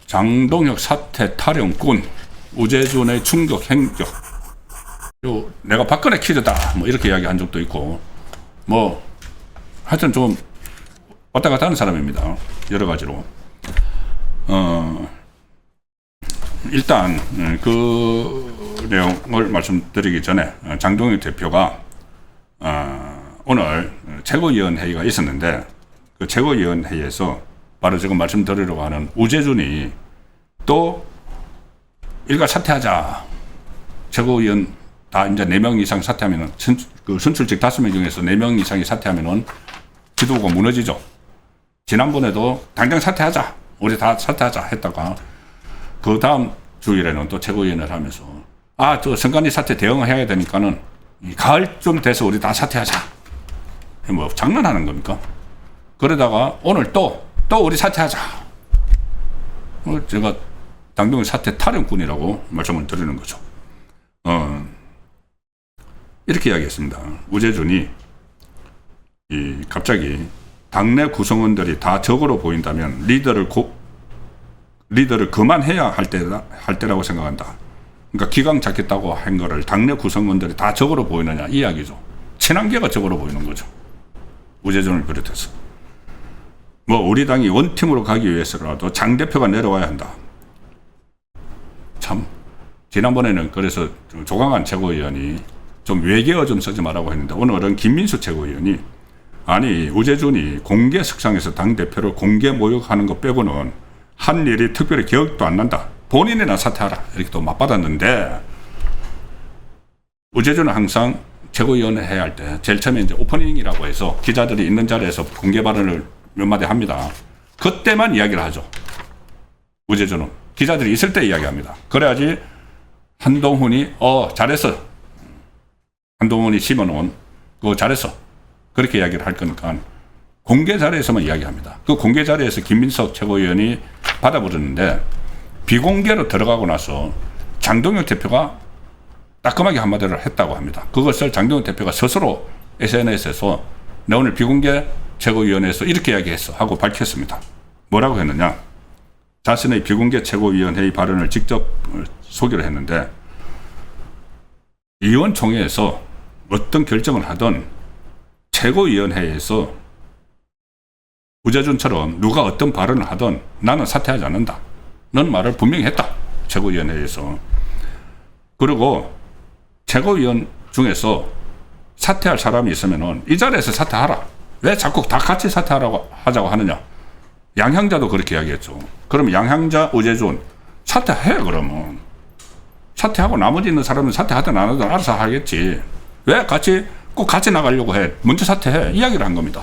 장동혁 사퇴 타령꾼, 우재준의 충격 행적. 내가 박근혜 퀴즈다 뭐 이렇게 이야기한 적도 있고, 뭐 하여튼 좀 왔다 갔다 하는 사람입니다. 여러 가지로. 일단 그 내용을 말씀드리기 전에 장동혁 대표가 오늘 최고위원회의가 있었는데, 그 최고위원회의에서 바로 지금 말씀드리려고 하는 우재준이 또 일가 사퇴하자. 최고위원 다 이제 4명 이상 사퇴하면은 그 선출직 5명 중에서 4명 이상이 사퇴하면은 지도부가 무너지죠. 지난번에도 당장 사퇴하자. 우리 다 사퇴하자 했다가 그 다음 주일에는 또 최고위원을 하면서 저 선관위 사퇴 대응을 해야 되니까는 가을쯤 돼서 우리 다 사퇴하자. 뭐 장난하는 겁니까? 그러다가 오늘 또 우리 사퇴하자. 제가 장동혁 사퇴 타령꾼이라고 말씀을 드리는 거죠. 이렇게 이야기했습니다. 우재준이 갑자기 당내 구성원들이 다 적으로 보인다면 리더를 그만해야 할 때라고 생각한다. 그러니까 기강 잡겠다고 한 거를 당내 구성원들이 다 적으로 보이느냐 이 이야기죠. 친한계가 적으로 보이는 거죠. 우재준을 비롯해서. 뭐 우리 당이 원팀으로 가기 위해서라도 장 대표가 내려와야 한다. 참 지난번에는 그래서 조강한 최고위원이 좀 외계어 좀 쓰지 말라고 했는데, 오늘은 김민수 최고위원이 아니 우재준이 공개 석상에서 당대표를 공개 모욕하는 것 빼고는 한 일이 특별히 기억도 안 난다. 본인이나 사퇴하라. 이렇게 또 맞받았는데, 우재준은 항상 최고위원회 해야 할 때 제일 처음에 이제 오프닝이라고 해서 기자들이 있는 자리에서 공개 발언을 몇 마디 합니다. 그때만 이야기를 하죠. 우재준은 기자들이 있을 때 이야기합니다. 그래야지 한동훈이 잘했어. 한동훈이 심어놓은 그거 잘했어. 그렇게 이야기를 할 거니까 공개 자리에서만 이야기합니다. 그 공개 자리에서 김민석 최고위원이 받아버렸는데, 비공개로 들어가고 나서 장동혁 대표가 따끔하게 한마디를 했다고 합니다. 그것을 장동혁 대표가 스스로 SNS에서 내 오늘 비공개 최고위원회에서 이렇게 이야기했어 하고 밝혔습니다. 뭐라고 했느냐? 자신의 비공개 최고위원회의 발언을 직접 소개를 했는데, 의원총회에서 어떤 결정을 하든 최고위원회에서 우재준처럼 누가 어떤 발언을 하든 나는 사퇴하지 않는다 는 말을 분명히 했다. 최고위원회에서. 그리고 최고위원 중에서 사퇴할 사람이 있으면은 이 자리에서 사퇴하라. 왜 자꾸 다 같이 하자고 하느냐. 양향자도 그렇게 이야기했죠. 그럼 양향자, 우재준 사퇴해. 그러면 사퇴하고 나머지 있는 사람은 사퇴하든 안 하든 알아서 하겠지. 왜 꼭 같이 나가려고 해. 먼저 사퇴해. 이야기를 한 겁니다.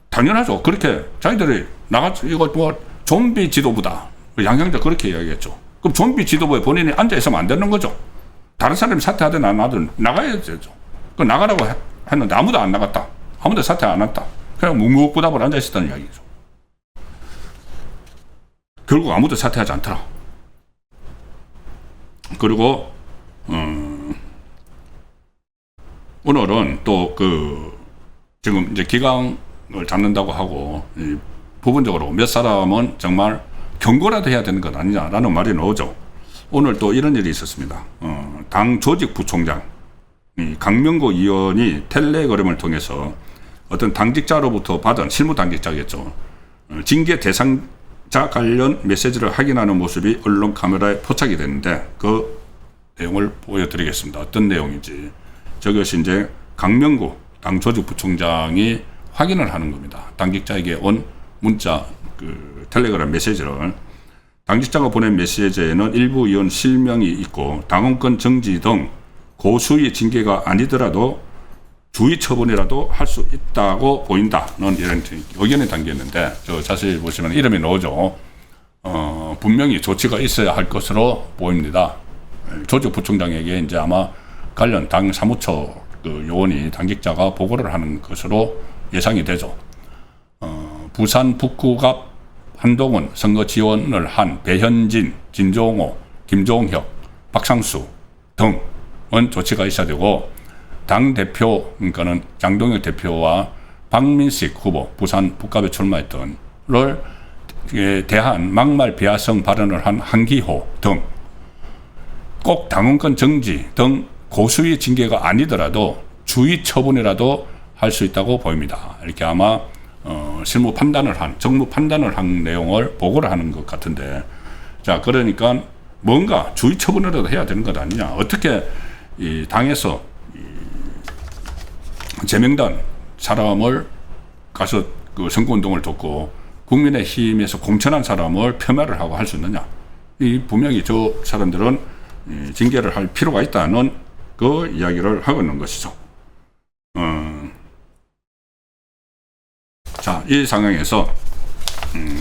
당연하죠. 그렇게 자기들이 이거 뭐 좀비 지도부다. 양향자 그렇게 이야기했죠. 그럼 좀비 지도부에 본인이 앉아 있으면 안 되는 거죠. 다른 사람이 사퇴하든 안 하든 나가야 되죠. 그 나가라고 했는데 아무도 안 나갔다. 아무도 사퇴 안 했다. 그냥 묵묵부답을 앉아 있었다는 이야기죠. 결국 아무도 사퇴하지 않더라. 그리고 오늘은 또 지금 이제 기강을 잡는다고 하고 부분적으로 몇 사람은 정말 경고라도 해야 되는 것 아니냐라는 말이 나오죠. 오늘 또 이런 일이 있었습니다. 당 조직 부총장 강명구 의원이 텔레그램을 통해서 어떤 당직자로부터 받은 실무 당직자겠죠. 징계 대상자 관련 메시지를 확인하는 모습이 언론 카메라에 포착이 됐는데, 그 내용을 보여드리겠습니다. 어떤 내용인지. 저것이 이제 강명구 당 조직 부총장이 확인을 하는 겁니다. 당직자에게 온 문자 텔레그램 메시지를. 당직자가 보낸 메시지에는 일부 의원 실명이 있고 당원권 정지 등 고수의 징계가 아니더라도 주의 처분이라도 할 수 있다고 보인다는 이런 의견이 담겼는데, 자세히 보시면 이름이 나오죠. 분명히 조치가 있어야 할 것으로 보입니다. 조직 부총장에게 이제 아마 관련 당 사무처 요원이 당직자가 보고를 하는 것으로 예상이 되죠. 부산 북구갑 한동훈 선거 지원을 한 배현진, 진종호, 김종혁, 박상수 등은 조치가 있어야 되고, 당 대표, 그러니까는 장동혁 대표와 박민식 후보, 부산 북갑에 출마했던 를 대한 막말 비하성 발언을 한 한기호 등 꼭 당원권 정지 등 고수위 징계가 아니더라도 주의 처분이라도 할 수 있다고 보입니다. 이렇게 아마 실무 판단을 한, 정무 판단을 한 내용을 보고를 하는 것 같은데, 자, 그러니까 뭔가 주의 처분이라도 해야 되는 것 아니냐. 어떻게 이 당에서 제명된 사람을 가서 그 선거운동을 돕고 국민의힘에서 공천한 사람을 폄하를 하고 할 수 있느냐. 이 분명히 저 사람들은 징계를 할 필요가 있다는 그 이야기를 하고 있는 것이죠. 자, 이 상황에서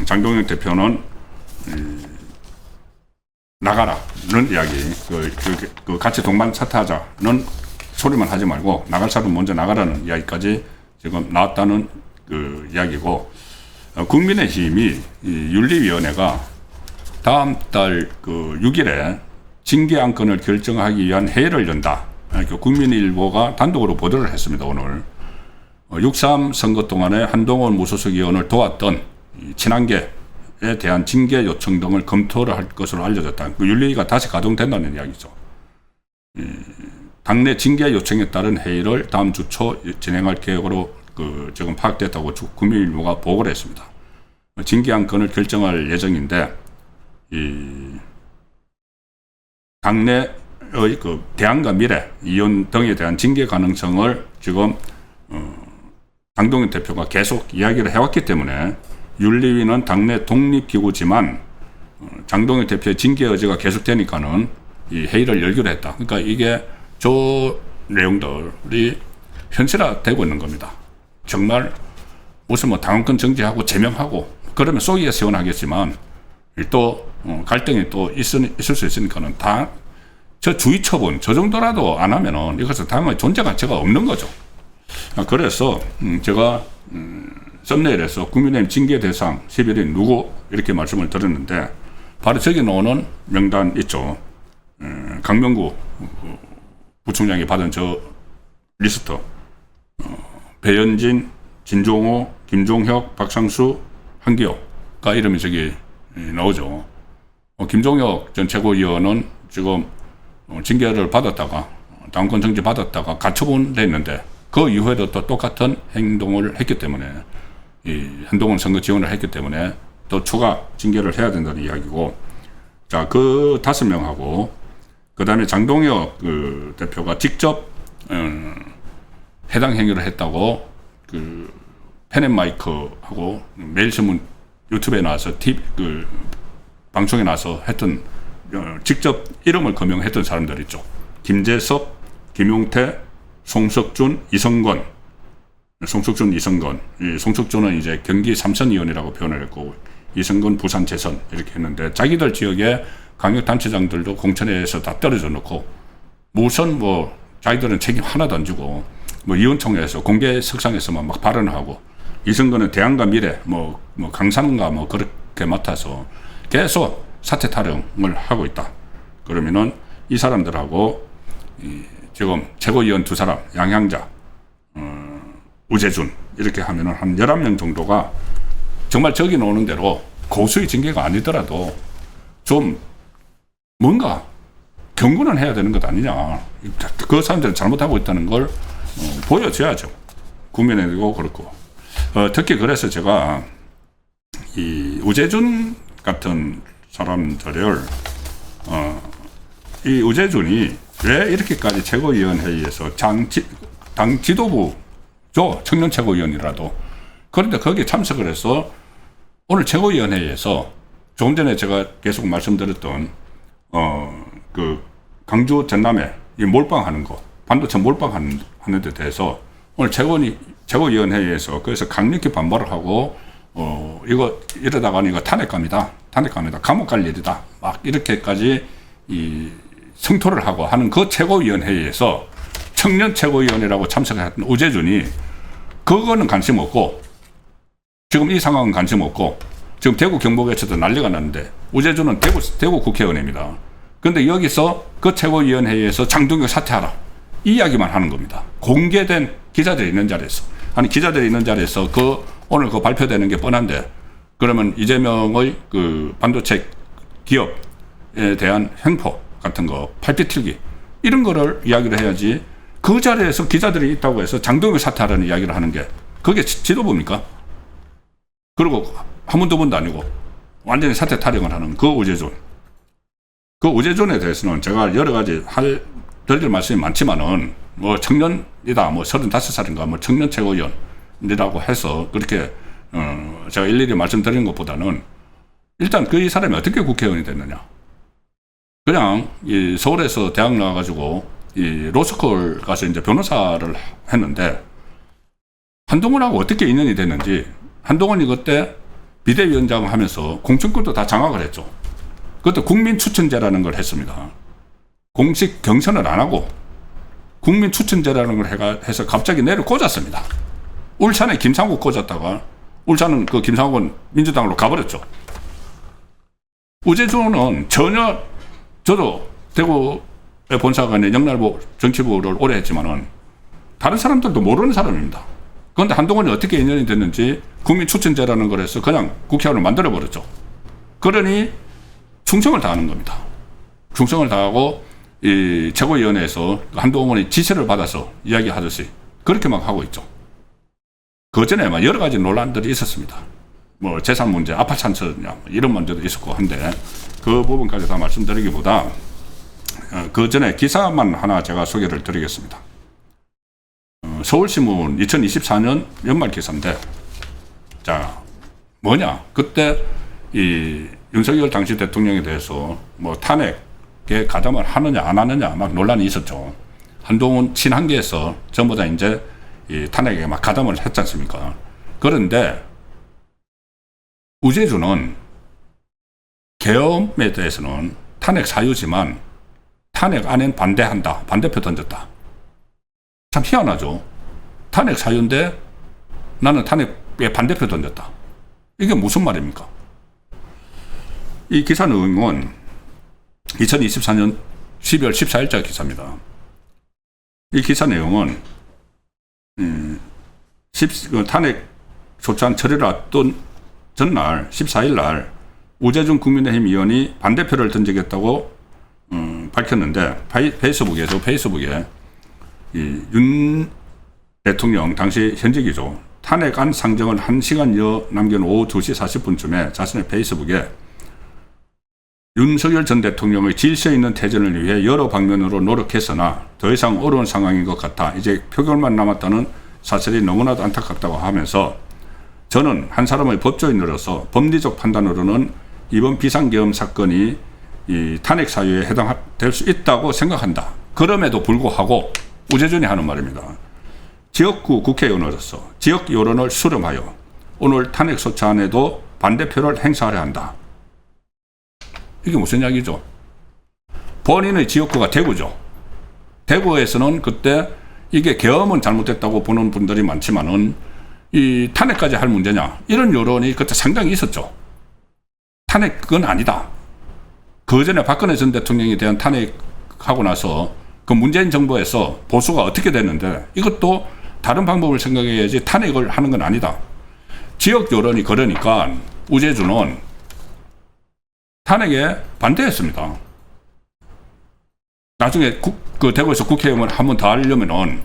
장동혁 대표는 나가라는 이야기, 그 같이 동반 사퇴하자는 소리만 하지 말고 나갈 사람 먼저 나가라는 이야기까지 지금 나왔다는 그 이야기고, 국민의힘이 윤리위원회가 다음 달 그 6일에 징계 안건을 결정하기 위한 회의를 연다. 국민일보가 단독으로 보도를 했습니다. 오늘 6.3 선거 동안에 한동훈 무소속 의원을 도왔던 친한계에 대한 징계 요청 등을 검토를 할 것으로 알려졌다. 그 윤리위가 다시 가동된다는 이야기죠. 당내 징계 요청에 따른 회의를 다음 주 초 진행할 계획으로 지금 파악됐다고 국민일보가 보고를 했습니다. 징계 안건을 결정할 예정인데, 당내의 그 대안과 미래, 이혼 등에 대한 징계 가능성을 지금 장동혁 대표가 계속 이야기를 해왔기 때문에 윤리위는 당내 독립기구지만 장동혁 대표의 징계 의지가 계속되니까는 이 회의를 열기로 했다. 그러니까 이게 저 내용들이 현실화되고 있는 겁니다. 정말 무슨 뭐 당원권 정지하고 제명하고 그러면 쏘기가 시원하겠지만 또 갈등이 또 있을 수 있으니까는 다 저 주의 처분 저 정도라도 안 하면은 이것은 당의 존재 가치가 없는 거죠. 그래서 제가 썸네일에서 국민의힘 징계 대상 11인 누구 이렇게 말씀을 드렸는데, 바로 저기 나오는 명단 있죠. 강명구 부총장이 받은 저 리스트, 배현진, 진종호, 김종혁, 박상수, 한기호가 이름이 저기 나오죠. 김종혁 전 최고위원은 지금 징계를 받았다가 당권 정지 받았다가 가처분 됐는데 그 이후에도 또 똑같은 행동을 했기 때문에, 이 한동훈 선거 지원을 했기 때문에 또 추가 징계를 해야 된다는 이야기고, 자, 그 5명하고 그 다음에 장동혁 그 대표가 직접 해당 행위를 했다고 그 펜앤마이크하고 매일신문 유튜브에 나와서 방송에 나와서 했던 직접 이름을 거명했던 사람들 있죠. 김재섭, 김용태, 송석준, 이성건. 이 송석준은 이제 경기 삼선위원이라고 표현을 했고, 이성건 부산 재선 이렇게 했는데, 자기들 지역에 강력단체장들도 공천에서 다 떨어져 놓고, 무슨 뭐 자기들은 책임 하나도 안 주고, 뭐 의원총회에서 공개 석상에서만 막 발언하고, 이성건은 대안과 미래, 뭐 강산과 뭐 그렇게 맡아서 계속 사퇴 타령을 하고 있다. 그러면은 이 사람들하고 지금 최고위원 2사람, 양향자, 우재준 이렇게 하면은 한 11명 정도가 정말 저기 나오는 대로 고수의 징계가 아니더라도 좀 뭔가 경고는 해야 되는 것 아니냐. 그 사람들은 잘못하고 있다는 걸 보여줘야죠. 국민에도 그렇고. 특히 그래서 제가 이 우재준 같은 사람들을 이 우재준이 왜 이렇게까지 최고위원회의에서 당 지도부죠, 청년 최고위원이라도, 그런데 거기에 참석을 해서 오늘 최고위원회의에서 조금 전에 제가 계속 말씀드렸던 그 강주 전남에 이 몰빵하는 거, 반도체 몰빵하는 데 대해서 오늘 최고위원회의에서 그래서 강력히 반발을 하고 이거 이러다가는 이거 탄핵감이다. 감옥 갈 일이다. 막 이렇게까지 이 성토를 하고 하는 그 최고위원회의에서 청년 최고위원이라고 참석했던 우재준이 그거는 관심 없고, 지금 이 상황은 관심 없고, 지금 대구 경북에서도 난리가 났는데 우재준은 대구 국회의원입니다. 그런데 여기서 그 최고위원회의에서 장동혁 사퇴하라 이 이야기만 하는 겁니다. 공개된 기자들이 있는 자리에서. 아니, 기자들이 있는 자리에서 오늘 발표되는 게 뻔한데, 그러면 이재명의 그 반도체 기업에 대한 횡포 같은 거, 팔삐 틀기, 이런 거를 이야기를 해야지, 그 자리에서 기자들이 있다고 해서 장동혁 사퇴하라는 이야기를 하는 게, 그게 지도부입니까? 그리고 한 번, 두 번도 아니고, 완전히 사퇴 타령을 하는 그 우재준. 그 우재준에 대해서는 제가 여러 가지 드릴 말씀이 많지만은, 뭐 청년이다, 뭐 35살인가, 뭐 청년 최고위원이라고 해서 그렇게, 제가 일일이 말씀드리는 것보다는, 일단 이 사람이 어떻게 국회의원이 됐느냐. 그냥, 서울에서 대학 나와가지고, 로스쿨 가서 이제 변호사를 했는데, 한동훈하고 어떻게 인연이 됐는지, 한동훈이 그때 비대위원장 하면서 공천권도 다 장악을 했죠. 그때 국민추천제라는 걸 했습니다. 공식 경선을 안 하고 국민추천제라는 걸 해서 갑자기 내려 꽂았습니다. 울산에 김상국 꽂았다가 울산은 그 김상국은 민주당으로 가버렸죠. 우재준은 전혀, 저도 대구의 본사관에 영날보 정치부를 오래 했지만은 다른 사람들도 모르는 사람입니다. 그런데 한동훈이 어떻게 인연이 됐는지 국민추천제라는 걸 해서 그냥 국회의원을 만들어버렸죠. 그러니 충성을 다하는 겁니다. 충성을 다하고 이 최고위원회에서 한동훈이 지시를 받아서 이야기하듯이 그렇게 막 하고 있죠. 그 전에 막 여러 가지 논란들이 있었습니다. 뭐 재산 문제, 아파트 찬스냐 이런 문제도 있었고 한데 그 부분까지 다 말씀드리기보다 그 전에 기사만 하나 제가 소개를 드리겠습니다. 서울신문 2024년 연말 기사인데, 자, 뭐냐. 그때 이 윤석열 당시 대통령에 대해서 뭐 탄핵에 가담을 하느냐 안 하느냐 막 논란이 있었죠. 한동훈 친한계에서 전부 다 이제 이 탄핵에 막 가담을 했지 않습니까? 그런데 우재준은 계엄에 대해서는 탄핵 사유지만 탄핵 안엔 반대한다. 반대표 던졌다. 참 희한하죠. 탄핵 사유인데 나는 탄핵에 반대표 던졌다. 이게 무슨 말입니까? 이 기사 내용은 2024년 12월 14일자 기사입니다. 이 기사 내용은 탄핵 소추안 처리를 앞둔 전날 14일 날 우재준 국민의힘 의원이 반대표를 던지겠다고 밝혔는데 페이스북에 윤 대통령 당시 현직이죠. 탄핵안 상정을 1시간여 남긴 오후 2시 40분쯤에 자신의 페이스북에 윤석열 전 대통령의 질서 있는 퇴진을 위해 여러 방면으로 노력했으나 더 이상 어려운 상황인 것 같아 이제 표결만 남았다는 사실이 너무나도 안타깝다고 하면서 저는 한 사람의 법조인으로서 법리적 판단으로는 이번 비상계엄 사건이 이 탄핵 사유에 해당될 수 있다고 생각한다. 그럼에도 불구하고 우재준이 하는 말입니다. 지역구 국회의원으로서 지역 여론을 수렴하여 오늘 탄핵 소추안에도 반대표를 행사하려 한다. 이게 무슨 이야기죠? 본인의 지역구가 대구죠. 대구에서는 그때 이게 계엄은 잘못됐다고 보는 분들이 많지만은 이 탄핵까지 할 문제냐 이런 여론이 그때 상당히 있었죠. 탄핵은 아니다. 그 전에 박근혜 전 대통령에 대한 탄핵하고 나서 그 문재인 정부에서 보수가 어떻게 됐는데 이것도 다른 방법을 생각해야지 탄핵을 하는 건 아니다. 지역 여론이 그러니까 우재준은 탄핵에 반대했습니다. 나중에 그 대구에서 국회의원을 한 번 더 하려면은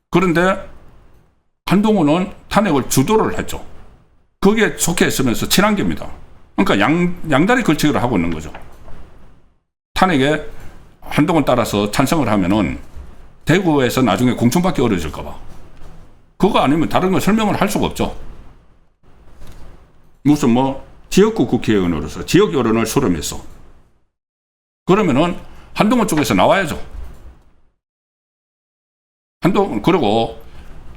그런데 한동훈은 탄핵을 주도를 했죠. 거기에 속해 있으면서 친한계입니다. 그러니까 양다리 걸치기를 하고 있는 거죠. 탄핵에 한동훈 따라서 찬성을 하면은 대구에서 나중에 공천받기 어려워질까봐. 그거 아니면 다른 걸 설명을 할 수가 없죠. 무슨 뭐 지역구 국회의원으로서 지역 여론을 수렴해서 그러면은 한동훈 쪽에서 나와야죠. 그리고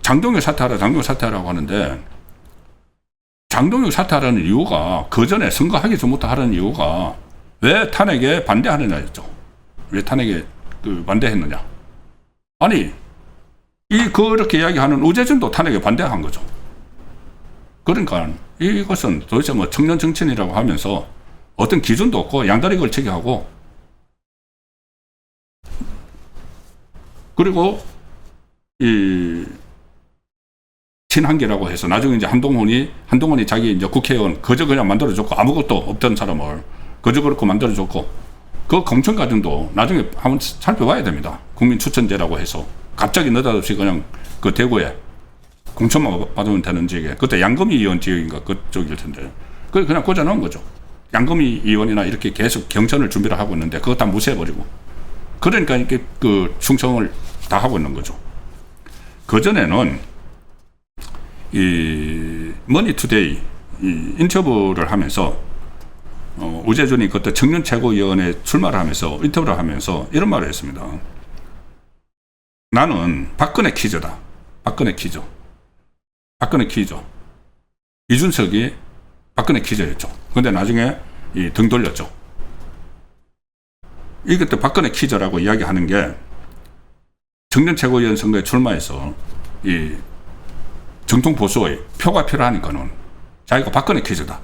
장동혁 사퇴하라고 하는데 장동혁 사퇴하라는 이유가 그 전에 선거하기 전부터 하라는 이유가 왜 탄핵에 반대하느냐였죠. 왜 탄핵에 반대했느냐. 아니 그렇게 이야기하는 우재준도 탄핵에 반대한 거죠. 그러니까 이것은 도대체 뭐 청년 정치인이라고 하면서 어떤 기준도 없고 양다리 걸치기 하고 그리고 이 친한계라고 해서 나중에 이제 한동훈이 자기 이제 국회의원 그저 그냥 만들어줬고 아무것도 없던 사람을 그저 그렇고 만들어줬고 그 공천 과정도 나중에 한번 살펴봐야 됩니다. 국민 추천제라고 해서 갑자기 느닷없이 그냥 그 대구에 공천만 받으면 되는 지역에 그때 양금희 의원 지역인가 그쪽일 텐데 그냥 꽂아놓은 거죠. 양금희 의원이나 이렇게 계속 경선을 준비를 하고 있는데 그거 다 무시해버리고 그러니까 이렇게 그 충성을 다 하고 있는 거죠. 그전에는 이 머니투데이 이 인터뷰를 하면서 우재준이 그때 청년 최고위원회 출마를 하면서 인터뷰를 하면서 이런 말을 했습니다. 나는 박근혜 키즈다. 박근혜 키즈. 이준석이 박근혜 키즈였죠. 근데 나중에 등 돌렸죠. 이 그때 박근혜 키즈라고 이야기하는 게 청년 최고위원 선거에 출마해서 이 정통 보수의 표가 필요하니까는 자기가 박근혜 키즈다.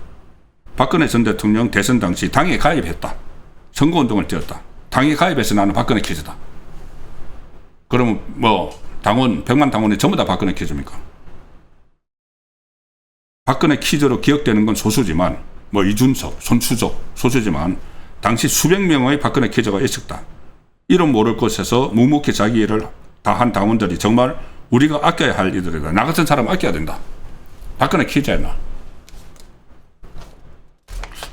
박근혜 전 대통령 대선 당시 당에 가입했다. 선거운동을 뛰었다. 당에 가입해서 나는 박근혜 키즈다. 그러면 뭐 당원 100만 당원이 전부 다 박근혜 키즈입니까? 박근혜 키즈로 기억되는 건 소수지만 뭐 이준석, 손수석 소수지만 당시 수백 명의 박근혜 키즈가 있었다. 이름 모를 곳에서 묵묵히 자기 일을 다 한 당원들이 정말 우리가 아껴야 할 이들이다. 나 같은 사람 아껴야 된다. 박근혜 키즈였나?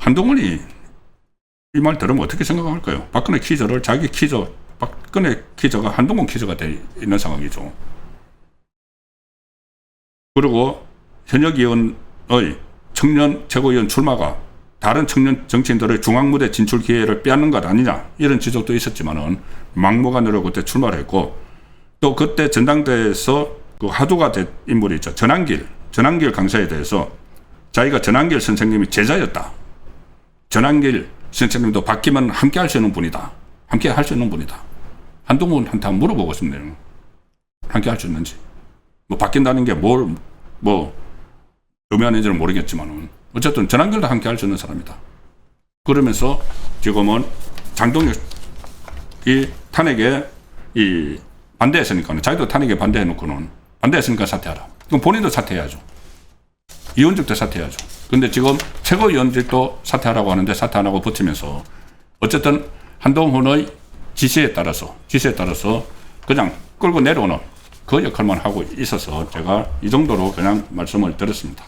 한동훈이 이 말 들으면 어떻게 생각할까요? 박근혜 키즈를 자기 키즈, 박근혜 키즈가 한동훈 키즈가 돼 있는 상황이죠. 그리고 현역 의원의 청년 최고위원 출마가 다른 청년 정치인들의 중앙무대 진출 기회를 빼앗는 것 아니냐 이런 지적도 있었지만은 막무가내로 그때 출마를 했고 또 그때 전당대회에서 그 화두가 된 인물이 있죠. 전한길 강사에 대해서 자기가 전한길 선생님이 제자였다. 전한길 선생님도 바뀌면 함께 할 수 있는 분이다. 함께 할 수 있는 분이다. 한동훈한테 한번 물어보고 싶네요. 함께 할 수 있는지. 뭐 바뀐다는 게 뭐 의미하는지는 모르겠지만은 어쨌든 전한길도 함께 할 수 있는 사람이다. 그러면서 지금은 장동혁이 탄핵에 반대했으니까 자기도 탄핵에 반대해놓고는 반대했으니까 사퇴하라. 그럼 본인도 사퇴해야죠. 이원직도 사퇴해야죠. 근데 지금 최고위원직도 사퇴하라고 하는데 사퇴 안 하고 버티면서 어쨌든 한동훈의 지시에 따라서 그냥 끌고 내려오는 그 역할만 하고 있어서 제가 이 정도로 그냥 말씀을 드렸습니다.